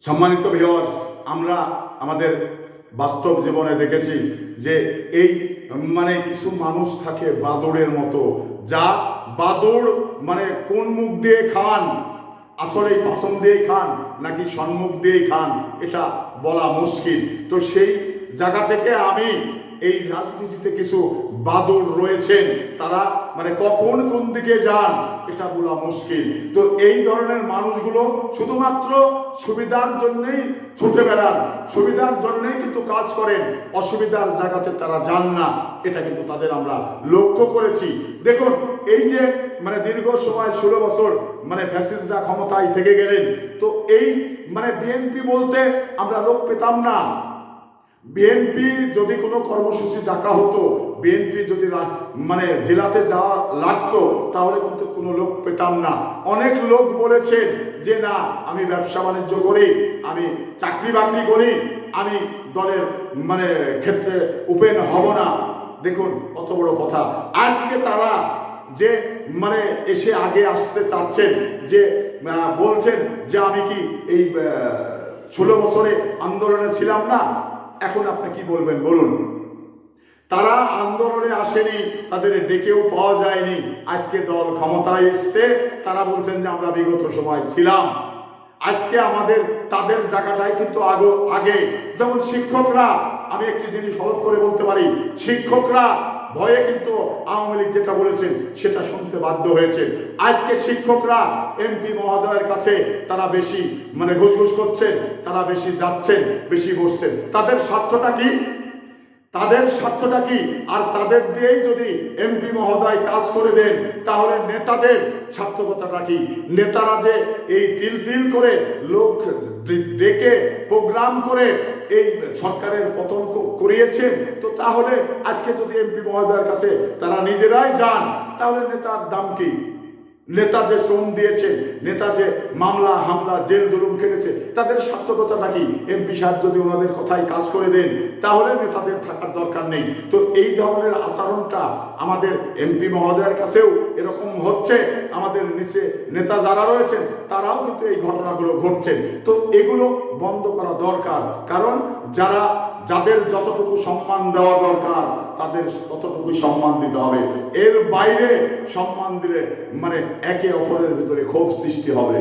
সম্মানিত ভিউয়ার্স, আমরা আমাদের বাস্তব জীবনে দেখেছি যে এই কিছু মানুষ থাকে বাদুড়ের মতো, যা বাদুড় কোন মুখ দিয়ে খান, আসলে পাছন দিয়ে খান নাকি সম্মুখ দিয়ে খান এটা বলা মুশকিল। তো সেই জায়গা থেকে আমি এই রাজনীতিতে কিছু বাদুড় রয়েছেন, তারা কখন কোন দিকে যান এটা বলা মুশকিল। তো এই ধরনের মানুষগুলো শুধুমাত্র সুবিধার জন্যই ছুটে বেড়ান, সুবিধার জন্যই কিন্তু কাজ করেন, অসুবিধার জায়গাতে তারা যান না। এটা কিন্তু তাদের আমরা লক্ষ্য করেছি। দেখুন, এই যে দীর্ঘ সময় 16 বছর ফ্যাসিস্টরা ক্ষমতায় থেকে গেলেন, তো এই বিএনপি বলতে আমরা লোক পেতাম না। বিএনপি যদি কোনো কর্মসূচি ডাকা হতো, বিএনপি যদি জেলাতে যাওয়া লাগতো, তাহলে কিন্তু কোনো লোক পেতাম না। অনেক লোক বলেছেন যে না, আমি ব্যবসা বাণিজ্য করি, আমি চাকরি বাকরি করি, আমি দলের ক্ষেত্রে ওপেন হব না। দেখুন কত বড় কথা। আজকে তারা যে এসে আগে আসতে চাচ্ছেন, যে বলছেন যে আমি কি এই 16 বছরে আন্দোলনে ছিলাম না, এখন আপনি কি বলবেন বলুন? তারা আন্দোলনে আসেনি, তাদের ডেকেও পাওয়া যায়নি, আজকে দল ক্ষমতায় এসছে, তারা বলছেন যে আমরা বিগত সময় ছিলাম। আজকে আমাদের তাদের জায়গাটাই কিন্তু আগে। যেমন শিক্ষকরা, আমি একটি জিনিস হলফ করে বলতে পারি, শিক্ষকরা ভয়ে কিন্তু আওয়ামী লীগ যেটা বলেছেন সেটা শুনতে বাধ্য হয়েছে। আজকে শিক্ষকরা এমপি মহোদয়ের কাছে তারা বেশি ঘুষঘুষ করছেন, তারা বেশি যাচ্ছেন, বেশি বসছেন। তাদের স্বার্থটা কি? তাদের স্বার্থটা কি? আর তাদের দিয়েই যদি এমপি মহোদয় কাজ করে দেন, তাহলে নেতাদের সার্থকতাটা কি? নেতারা যে এই তিল করে লোক ডেকে প্রোগ্রাম করে এই সরকারের পতন করিয়েছেন, তো তাহলে আজকে যদি এমপি মহোদয়ের কাছে তারা নিজেরাই যান, তাহলে নেতার দাম কি? নেতা যে শ্রম দিয়েছে, নেতা যে মামলা হামলা জেল জুলুম খেটেছে, তাদের সার্থকতাটা কি? এমপি সাহেব যদি ওনাদের কথাই কাজ করে দেন, তাহলে নেতাদের থাকার দরকার নেই। তো এই ধরনের আচরণটা আমাদের এমপি মহোদয়ের কাছেও এরকম হচ্ছে। আমাদের নিচে নেতা যারা রয়েছেন তারাও কিন্তু এই ঘটনাগুলো ঘটছে। তো এগুলো বন্ধ করা দরকার, কারণ যাদের যতটুকু সম্মান দেওয়া দরকার তাদের ততটুকু সম্মান দিতে হবে। এর বাইরে সম্মান দিলে একে অপরের ভিতরে ক্ষোভ সৃষ্টি হবে।